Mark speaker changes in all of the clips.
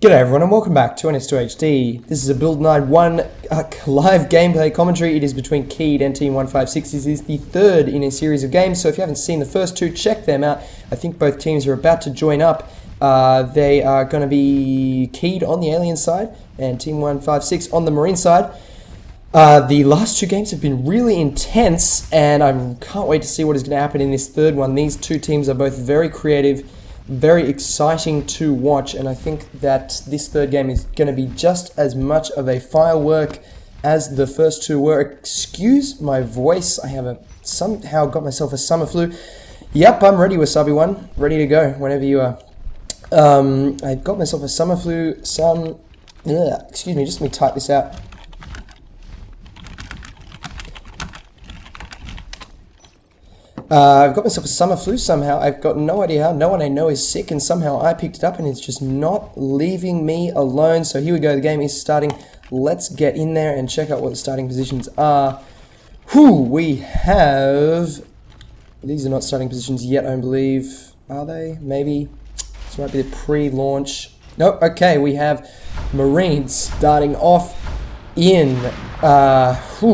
Speaker 1: G'day everyone and welcome back to NS2HD. This is a Build 9-1 live gameplay commentary. It is between Kheed and Team 156. This is the third in a series of games, so if you haven't seen the first two, check them out. I think both teams are about to join up. They are going to be Kheed on the alien side and Team 156 on the marine side. The last two games have been really intense and I can't wait to see what is going to happen in this third one. These two teams are both very creative, very exciting to watch, and I think that this third game is going to be just as much of a firework as the first two were. Excuse my voice, I have somehow got myself a summer flu. Yep, I'm ready, Wasabi One. Ready to go whenever you are. I've got myself a summer flu, excuse me, just let me type this out. I've got myself a summer flu somehow. I've got no idea how. No one I know is sick, and somehow I picked it up and it's just not leaving me alone. So here we go. The game is starting. Let's get in there and check out what the starting positions are. We have... These are not starting positions yet, I believe. Are they? Maybe. This might be the pre-launch. Nope. Okay, we have Marines starting off in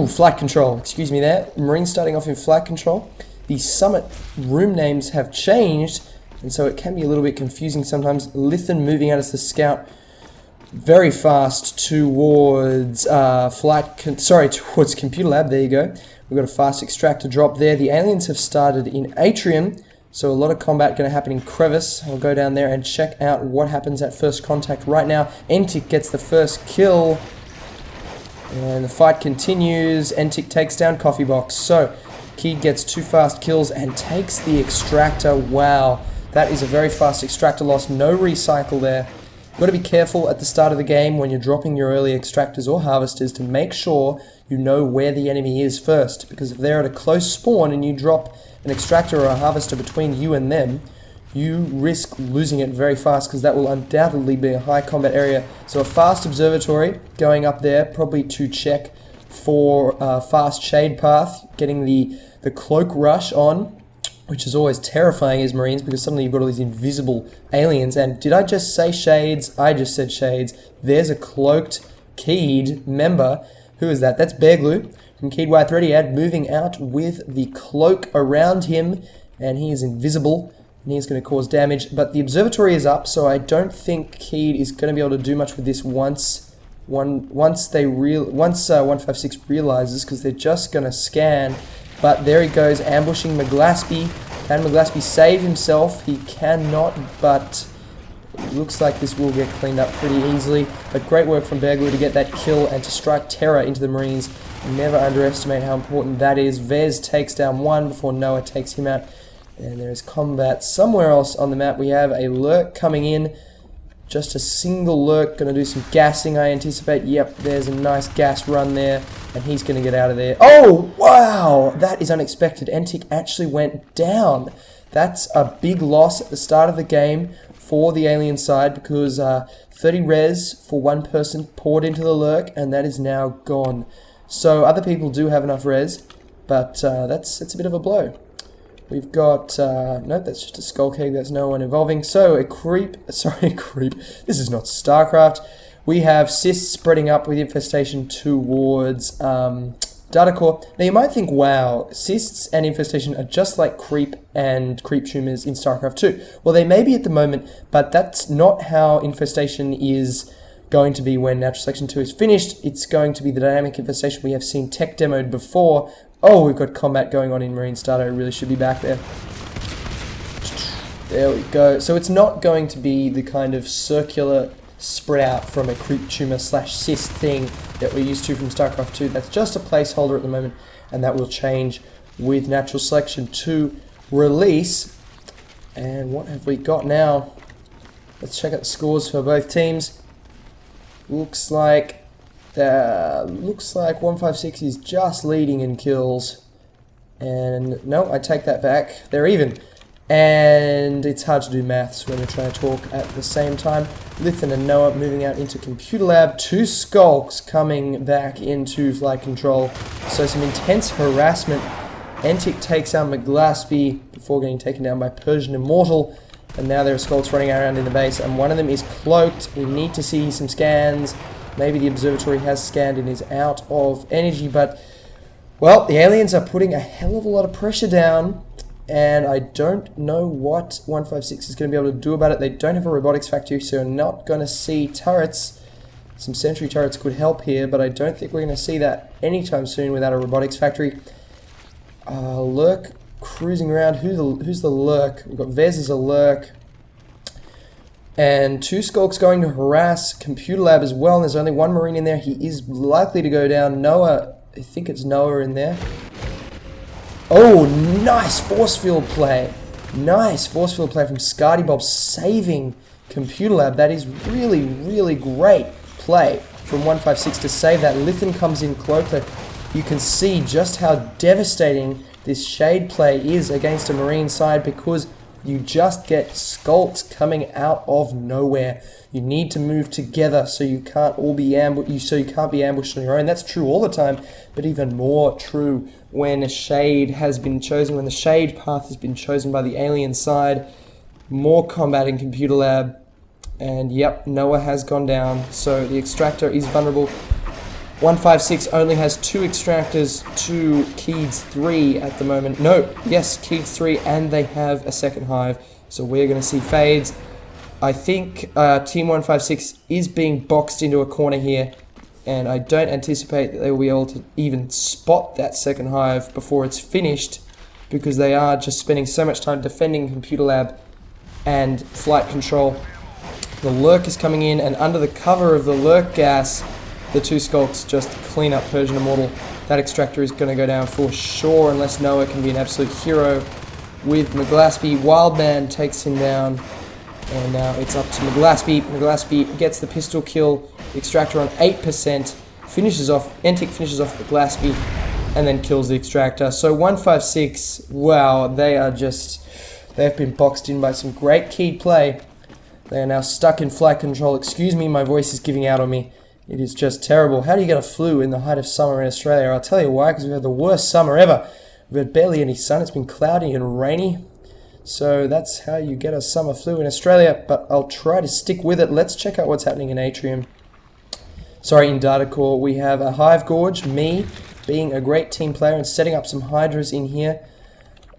Speaker 1: flight control. Excuse me there. Marines starting off in flight control. The summit room names have changed, and so it can be a little bit confusing sometimes. Lithan moving out as the scout very fast towards towards computer lab. There you go. We've got a fast extractor drop there. The aliens have started in atrium, so a lot of combat going to happen in crevice. I'll go down there and check out what happens at first contact right now. Entic gets the first kill, and the fight continues. Entic takes down Coffee Box. So Kheed gets 2 fast kills and takes the extractor. Wow, that is a very fast extractor loss. No recycle there. You've got to be careful at the start of the game when you're dropping your early extractors or harvesters to make sure you know where the enemy is first. Because if they're at a close spawn and you drop an extractor or a harvester between you and them, you risk losing it very fast because that will undoubtedly be a high combat area. So a fast observatory going up there, probably to check for fast shade path, getting the cloak rush on, which is always terrifying as Marines because suddenly you've got all these invisible aliens. And did I just say shades? I just said shades. There's a cloaked Kheed member. Who is that? That's Bear Glue from Kheed Y30ad moving out with the cloak around him, and he is invisible and he's going to cause damage. But the observatory is up, so I don't think Kheed is going to be able to do much with this once 156 realizes, because they're just going to scan. But there he goes, ambushing McGlaspy. Can McGlaspy save himself? He cannot, but it looks like this will get cleaned up pretty easily. But great work from Bear Glue to get that kill and to strike terror into the Marines. Never underestimate how important that is. Vez takes down one before Noah takes him out. And there is combat somewhere else on the map. We have a lurk coming in. Just a single lurk, going to do some gassing, I anticipate. Yep, there's a nice gas run there, and he's going to get out of there. Oh, wow! That is unexpected. Entic actually went down. That's a big loss at the start of the game for the alien side, because 30 res for one person poured into the lurk, and that is now gone. So other people do have enough res, but it's a bit of a blow. We've got, nope, that's just a skull keg, that's no one involving. So, a creep, this is not StarCraft. We have cysts spreading up with infestation towards data core. Now you might think, wow, cysts and infestation are just like creep and creep tumors in StarCraft 2. Well, they may be at the moment, but that's not how infestation is going to be when Natural Selection 2 is finished. It's going to be the dynamic infestation we have seen tech demoed before. Oh, we've got combat going on in Marine Starter. I really should be back there. There we go. So it's not going to be the kind of circular spread out from a creep tumor / cyst thing that we're used to from StarCraft 2. That's just a placeholder at the moment, and that will change with Natural Selection 2 release. And what have we got now? Let's check out the scores for both teams. Looks like 156 is just leading in kills, and no, I take that back. They're even, and it's hard to do maths when we're trying to talk at the same time. Lithan and Noah moving out into computer lab. 2 skulks coming back into flight control. So some intense harassment. Entic takes out McGlaspy before getting taken down by Persian Immortal. And now there are skulks running around in the base, and one of them is cloaked. We need to see some scans. Maybe the observatory has scanned and is out of energy, but, well, the aliens are putting a hell of a lot of pressure down, and I don't know what 156 is going to be able to do about it. They don't have a robotics factory, so we're not going to see turrets. Some sentry turrets could help here, but I don't think we're going to see that anytime soon without a robotics factory. Lurk cruising around. Who's the Lurk? We've got Vez as a Lurk. And 2 skulks going to harass Computer Lab as well. And there's only 1 Marine in there. He is likely to go down. Noah, I think it's Noah in there. Oh, nice force field play. Nice force field play from Scardy Bob, saving Computer Lab. That is really, really great play from 156 to save that. Lithin comes in cloaked. You can see just how devastating this shade play is against a Marine side, because you just get skulks coming out of nowhere. You need to move together so you can't all be ambushed on your own. That's true all the time, but even more true when a shade has been chosen, when the shade path has been chosen by the alien side. More combat in Computer Lab. And yep, Noah has gone down, so the extractor is vulnerable. 156 only has 2 extractors to Keeds 3 at the moment. No, yes, Keeds 3, and they have a second hive, so we're going to see fades. I think Team 156 is being boxed into a corner here, and I don't anticipate that they will be able to even spot that second hive before it's finished, because they are just spending so much time defending Computer Lab and flight control. The Lurk is coming in, and under the cover of the Lurk gas, the 2 skulks just clean up Persian Immortal. That extractor is going to go down for sure, unless Noah can be an absolute hero with McGlaspie. Wildman takes him down, and now it's up to McGlaspie. McGlaspie gets the pistol kill. The extractor on 8%, finishes off, Entic finishes off McGlaspie, and then kills the extractor. So 156, wow, they've been boxed in by some great keyed play. They are now stuck in flight control. Excuse me, my voice is giving out on me. It is just terrible. How do you get a flu in the height of summer in Australia? I'll tell you why, because we've had the worst summer ever. We've had barely any sun. It's been cloudy and rainy. So that's how you get a summer flu in Australia, but I'll try to stick with it. Let's check out what's happening in Atrium. Sorry, in Data Core, we have a Hive Gorge, me being a great team player and setting up some Hydras in here.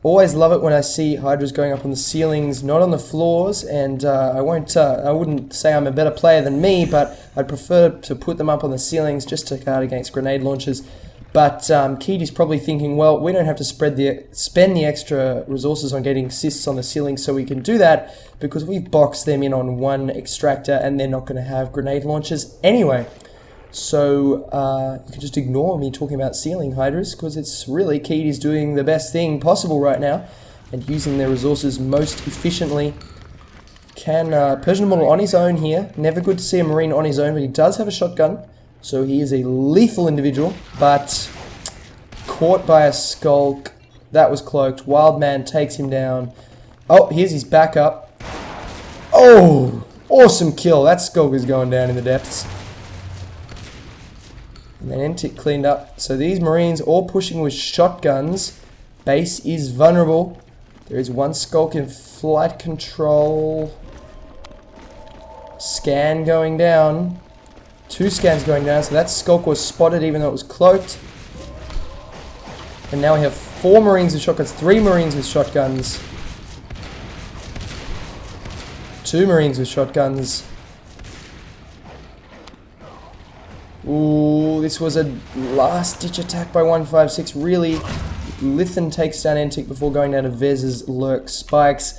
Speaker 1: Always love it when I see Hydras going up on the ceilings, not on the floors, and I wouldn't say I'm a better player than me, but I'd prefer to put them up on the ceilings just to guard against grenade launchers. But Keed is probably thinking, well, we don't have to spend the extra resources on getting assists on the ceiling, so we can do that because we've boxed them in on 1 extractor and they're not going to have grenade launchers anyway. So you can just ignore me talking about ceiling Hydras, because it's really Keed is doing the best thing possible right now and using their resources most efficiently. Can Persian Immortal on his own here. Never good to see a Marine on his own, but he does have a shotgun, so he is a lethal individual, but caught by a skulk. That was cloaked. Wildman takes him down. Oh, here's his backup. Oh, awesome kill. That skulk is going down in the depths. And then Entic cleaned up. So these Marines all pushing with shotguns. Base is vulnerable. There is 1 skulk in flight control. Scan going down. 2 scans going down. So that skulk was spotted even though it was cloaked. And now we have 4 Marines with shotguns. 3 Marines with shotguns. 2 Marines with shotguns. Ooh, this was a last-ditch attack by 156. Really, Lithin takes down Entic before going down to Vez's Lurk Spikes.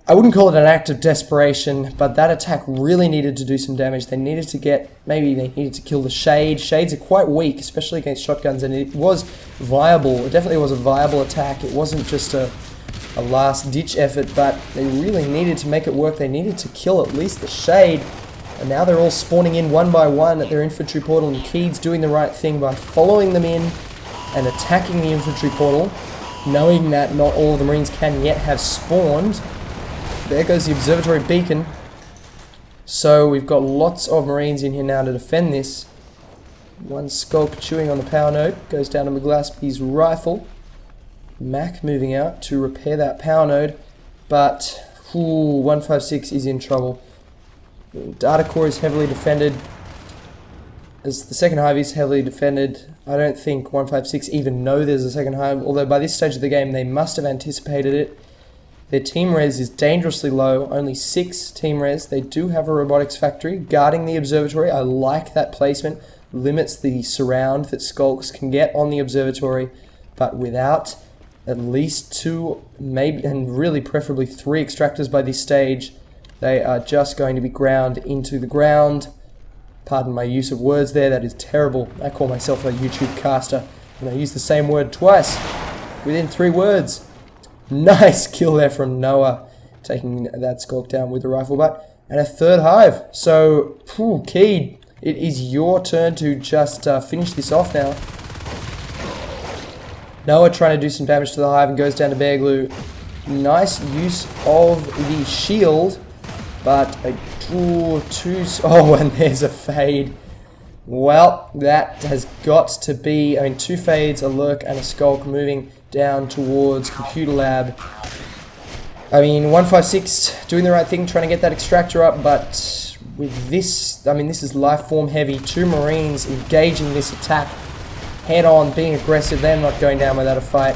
Speaker 1: I wouldn't call it an act of desperation, but that attack really needed to do some damage. They needed to kill the Shade. Shades are quite weak, especially against shotguns, and it was viable. It definitely was a viable attack. It wasn't just a last-ditch effort, but they really needed to make it work. They needed to kill at least the Shade. And now they're all spawning in 1 by 1 at their infantry portal, and Keed's doing the right thing by following them in and attacking the infantry portal, knowing that not all of the Marines can yet have spawned. There goes the observatory beacon. So we've got lots of Marines in here now to defend this. 1 skulk chewing on the power node, goes down to McGlaspie's rifle. Mac moving out to repair that power node, but Ooh, 156 is in trouble. Data core is heavily defended. As the second hive is heavily defended, I don't think 156 even know there's a second hive, although by this stage of the game they must have anticipated it. Their team res is dangerously low, only 6 team res. They do have a robotics factory guarding the observatory. I like that placement. Limits the surround that skulks can get on the observatory, but without at least 2, maybe, and really preferably 3 extractors by this stage, they are just going to be ground into the ground. Pardon my use of words there, that is terrible. I call myself a YouTube caster, and I use the same word twice within 3 words. Nice kill there from Noah, taking that skulk down with the rifle butt. And a 3rd hive. So, Keed, it is your turn to just finish this off now. Noah trying to do some damage to the hive and goes down to Bear Glue. Nice use of the shield, but a and there's a fade. Well, that has got to be, 2 fades, a lurk, and a skulk moving down towards Computer Lab. 156 doing the right thing, trying to get that extractor up, but with this, this is life form heavy. 2 Marines engaging this attack head on, being aggressive. They're not going down without a fight.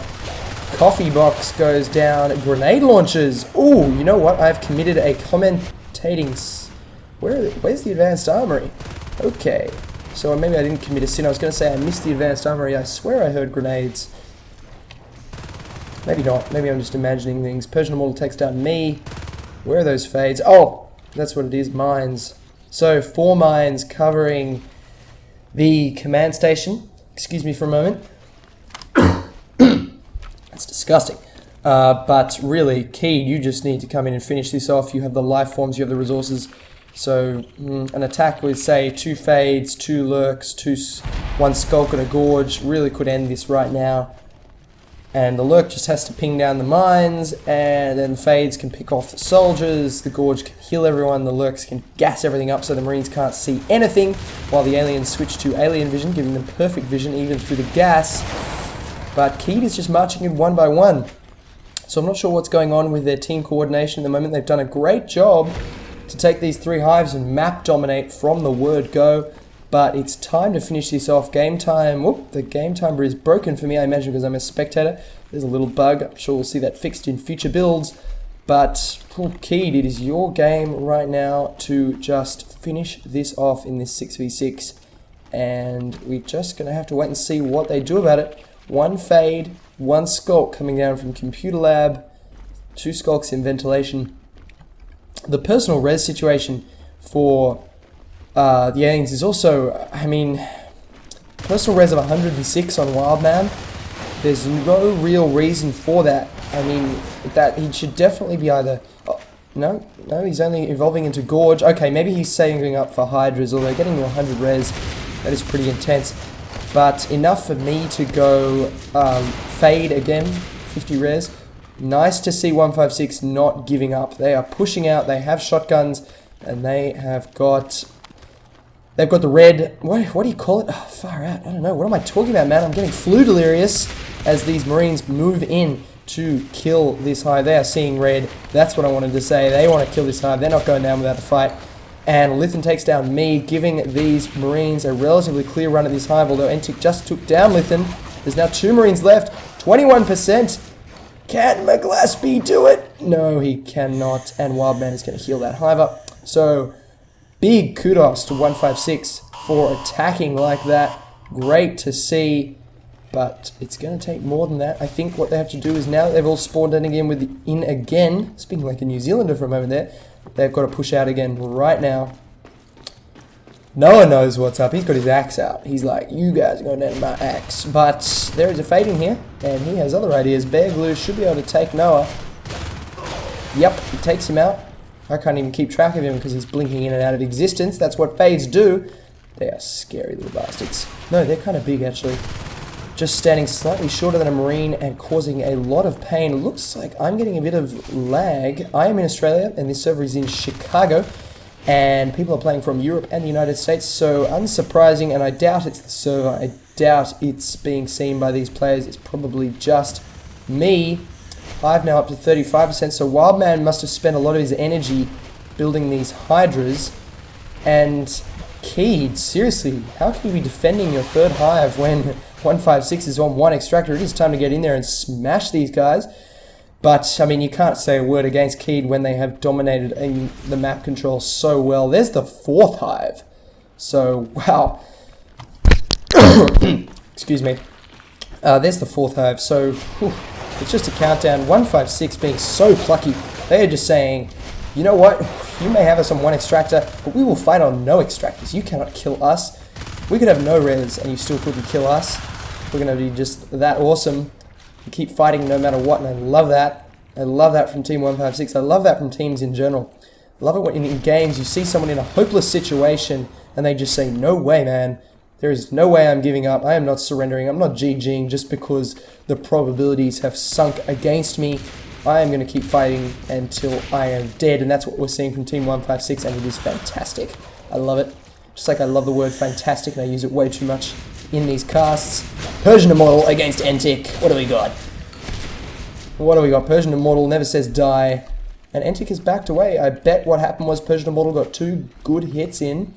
Speaker 1: Coffee box goes down. Grenade launchers. Ooh, you know what? I've committed a commentating. Where's the advanced armory? Okay. So maybe I didn't commit a sin. I was going to say I missed the advanced armory. I swear I heard grenades. Maybe not. Maybe I'm just imagining things. Persian Immortal takes down me. Where are those fades? Oh, that's what it is. Mines. So 4 mines covering the command station. Excuse me for a moment. That's disgusting. But really, Keed, you just need to come in and finish this off. You have the life forms. You have the resources. So an attack with, say, 2 fades, 2 lurks, 1 skulk and a gorge really could end this right now. And the lurk just has to ping down the mines, and then the fades can pick off the soldiers, the gorge can heal everyone, the lurks can gas everything up so the Marines can't see anything, while the aliens switch to alien vision, giving them perfect vision even through the gas. But Keed is just marching in 1 by 1. So I'm not sure what's going on with their team coordination at the moment. They've done a great job to take these 3 hives and map dominate from the word go. But it's time to finish this off. Game time. Whoop, the game timer is broken for me, I imagine, because I'm a spectator. There's a little bug. I'm sure we'll see that fixed in future builds. But, Keed, it is your game right now to just finish this off in this 6v6. And we're just going to have to wait and see what they do about it. 1 fade, 1 skulk coming down from Computer Lab. 2 skulks in ventilation. The personal res situation for the aliens is also, personal res of 106 on Wildman. There's no real reason for that. That he should definitely be either... Oh, no, he's only evolving into Gorge. Okay, maybe he's saving up for Hydras, although getting to 100 res, that is pretty intense. But enough for me to go Fade again, 50 res. Nice to see 156 not giving up. They are pushing out, they have shotguns, and they have got... They've got the red, what do you call it? Oh, far out, I don't know. What am I talking about, man? I'm getting flu delirious as these Marines move in to kill this hive. They are seeing red. That's what I wanted to say. They want to kill this hive. They're not going down without a fight. And Lithin takes down me, giving these Marines a relatively clear run at this hive, although Entic just took down Lithin. There's now 2 Marines left, 21%. Can McGlaspie do it? No, he cannot. And Wildman is going to heal that hive up. So... big kudos to 156 for attacking like that. Great to see, but it's going to take more than that. I think what they have to do is, now that they've all spawned in again, speaking like a New Zealander for a moment there, they've got to push out again right now. Noah knows what's up. He's got his axe out. He's like, you guys are going down to my axe. But there is a fade in here, and he has other ideas. Bear Glue should be able to take Noah. Yep, he takes him out. I can't even keep track of him because he's blinking in and out of existence. That's what fades do. They are scary little bastards. No, they're kind of big, actually. Just standing slightly shorter than a Marine and causing a lot of pain. Looks like I'm getting a bit of lag. I am in Australia, and this server is in Chicago. And people are playing from Europe and the United States, so unsurprising. And I doubt it's the server. I doubt it's being seen by these players. It's probably just me. Hive now up to 35%, so Wildman must have spent a lot of his energy building these Hydras. And Keyed, seriously, how can you be defending your third Hive when 156 is on one extractor? It is time to get in there and smash these guys. But, I mean, you can't say a word against Keyed when they have dominated the map control so well. There's the fourth Hive. So, wow. Excuse me. There's the fourth Hive. So, whew, it's just a countdown. 156 being so plucky. They are just saying, you know what? You may have us on one extractor, but we will fight on no extractors. You cannot kill us. We could have no res, and you still couldn't kill us. We're going to be just that awesome. You keep fighting no matter what, and I love that. I love that from Team 156. I love that from teams in general. I love it when in games you see someone in a hopeless situation, and they just say, no way, man. There is no way I'm giving up. I am not surrendering. I'm not GGing just because the probabilities have sunk against me. I am going to keep fighting until I am dead, and that's what we're seeing from Team 156, and it is fantastic. I love it. Just like I love the word fantastic, and I use it way too much in these casts. Persian Immortal against Entic. What do we got? What do we got? Persian Immortal never says die, and Entic has backed away. I bet what happened was Persian Immortal got 2 good hits in,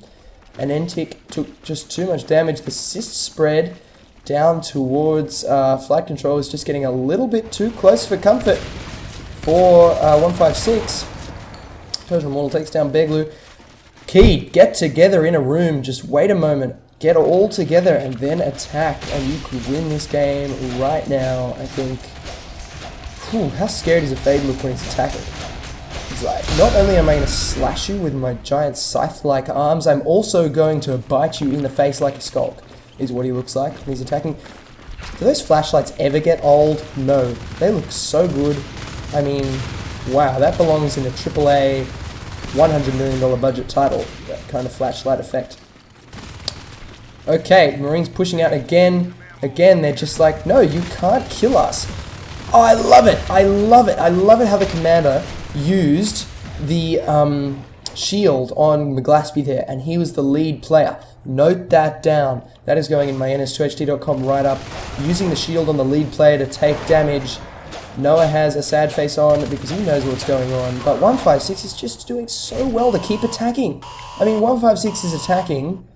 Speaker 1: and Entic took just too much damage. The cyst spread down towards flight control is just getting a little bit too close for comfort for 156. Persian Immortal takes down Beglu. Key, get together in a room. Just wait a moment. Get all together and then attack. And you could win this game right now, I think. Whew, how scared does a Fade look when he's attacking? He's like, not only am I going to slash you with my giant scythe-like arms, I'm also going to bite you in the face like a skulk, is what he looks like when he's attacking. Do those flashlights ever get old? No. They look so good. I mean, wow, that belongs in a AAA $100 million budget title, that kind of flashlight effect. Okay, Marines pushing out again. Again, they're just like, no, you can't kill us. Oh, I love it. I love it. I love it how the commander used the shield on McGlaspie there, and he was the lead player. Note that down. That is going in my NS2HD.com write-up. Using the shield on the lead player to take damage. Noah has a sad face on because he knows what's going on, but 156 is just doing so well to keep attacking. I mean, 156 is attacking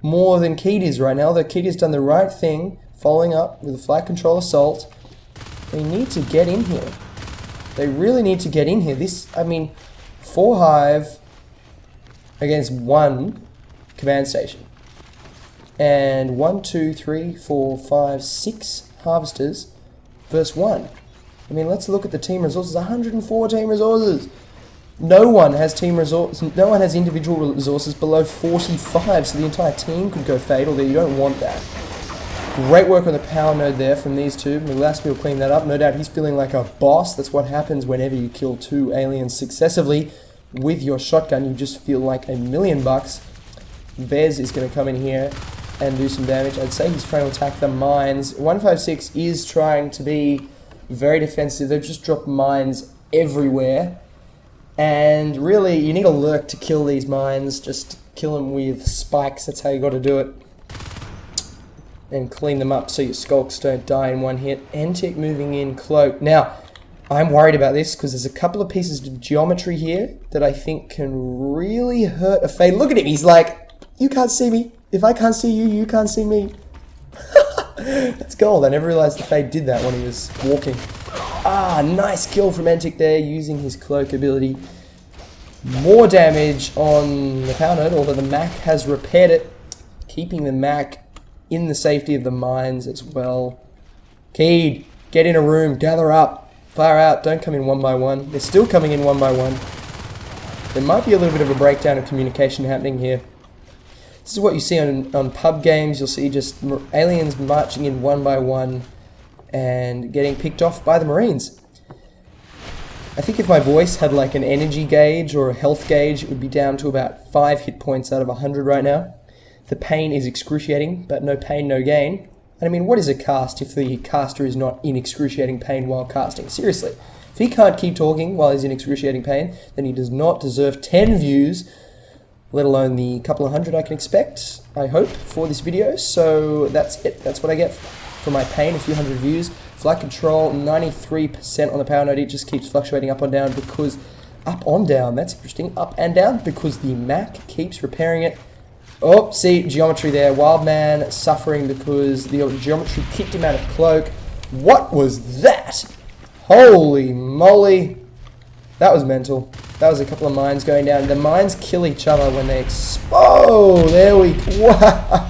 Speaker 1: more than Keed is right now. That Keed has done the right thing, following up with a flight control assault. They need to get in here. They really need to get in here. This, I mean, 4 Hive against 1 command station. And 1, 2, 3, 4, 5, 6 harvesters versus 1. I mean, let's look at the team resources. 104 team resources. No one has team resources. No one has individual resources below 45, so the entire team could go Fade, although you don't want that. Great work on the power node there from these two. McGlaspie will clean that up. No doubt he's feeling like a boss. That's what happens whenever you kill 2 aliens successively with your shotgun. You just feel like $1,000,000. Vez is going to come in here and do some damage. I'd say he's trying to attack the mines. 156 is trying to be very defensive. They've just dropped mines everywhere. And really, you need a lurk to kill these mines. Just kill them with spikes. That's how you got to do it. And clean them up so your skulks don't die in one hit. Entic moving in, cloak. Now, I'm worried about this because there's a couple of pieces of geometry here that I think can really hurt a Fade. Look at him. He's like, you can't see me. If I can't see you, you can't see me. That's gold. I never realized the Fade did that when he was walking. Ah, nice kill from Entic there using his cloak ability. More damage on the power node, although the Mac has repaired it. Keeping the Mac in the safety of the mines as well. Keed, get in a room, gather up, fire out, don't come in one by one. They're still coming in one by one. There might be a little bit of a breakdown of communication happening here. This is what you see on pub games. You'll see just aliens marching in one by one and getting picked off by the Marines. I think if my voice had like an energy gauge or a health gauge, it would be down to about 5 hit points out of 100 right now. The pain is excruciating, but no pain, no gain. And I mean, what is a cast if the caster is not in excruciating pain while casting? Seriously. If he can't keep talking while he's in excruciating pain, then he does not deserve 10 views, let alone the couple of hundred I can expect, I hope, for this video. So that's it. That's what I get for my pain, a few hundred views. Flight control, 93% on the power node. It just keeps fluctuating up and down because... Up on down, that's interesting. Up and down because the Mac keeps repairing it. Oh, see, geometry there. Wildman suffering because the geometry kicked him out of cloak. What was that? Holy moly. That was mental. That was a couple of mines going down. The mines kill each other when they explode. There we go.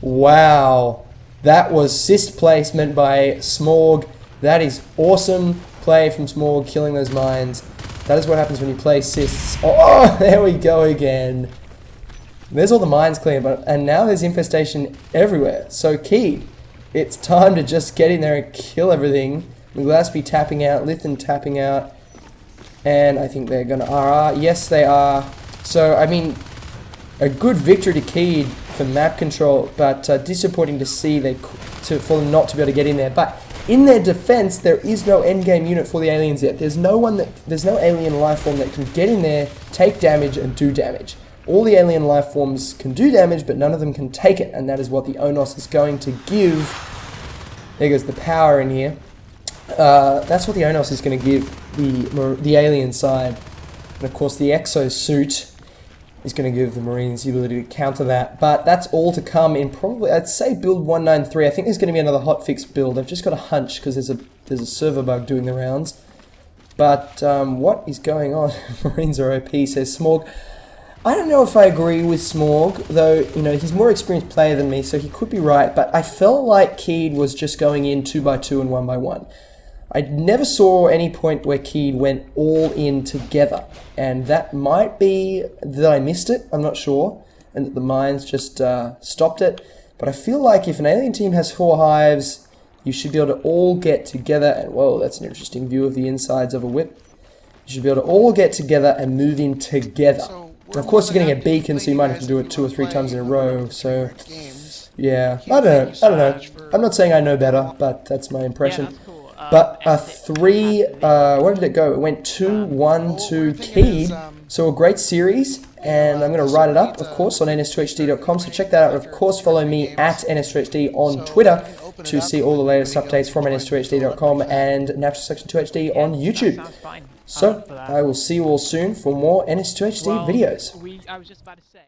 Speaker 1: Wow. That was assist placement by Smorg. That is awesome play from Smorg, killing those mines. That is what happens when you play assists. Oh, there we go again. There's all the mines clear, and now there's infestation everywhere. So Keed, it's time to just get in there and kill everything. Gillespie tapping out, Lithen tapping out, and I think they're going to RR. Yes, they are. So, I mean, a good victory to Keed for map control, but disappointing to see for them not to be able to get in there. But in their defense, there is no endgame unit for the aliens yet. There's no alien life form that can get in there, take damage, and do damage. All the alien life forms can do damage, but none of them can take it, and that is what the Onos is going to give. There goes the power in here. That's what the Onos is going to give the alien side. And of course, the exosuit is going to give the Marines the ability to counter that. But that's all to come in probably, I'd say, build 193. I think there's going to be another hotfix build. I've just got a hunch because there's a server bug doing the rounds. But what is going on? Marines are OP, says Smorg. I don't know if I agree with Smorg, though, you know, he's a more experienced player than me, so he could be right. But I felt like Keed was just going in 2x2 and 1x1. I never saw any point where Keed went all in together, and that might be that I missed it, I'm not sure, and that the mines just stopped it. But I feel like if an alien team has 4 hives, you should be able to all get together, and whoa, that's an interesting view of the insides of a whip. You should be able to all get together and move in together. And of course, you're going to get beacons, so you might have to do it 2 or 3 times in a row, so yeah, I don't know. I'm not saying I know better, but that's my impression. But what did it go? It went 2-1 to Keed. So a great series, and I'm going to write it up, of course, on ns2hd.com. So check that out. Of course, follow me at ns2hd on Twitter to see all the latest updates from ns2hd.com and Natural Selection 2HD on YouTube. So I will see you all soon for more NS2HD videos.
Speaker 2: I was just about to say.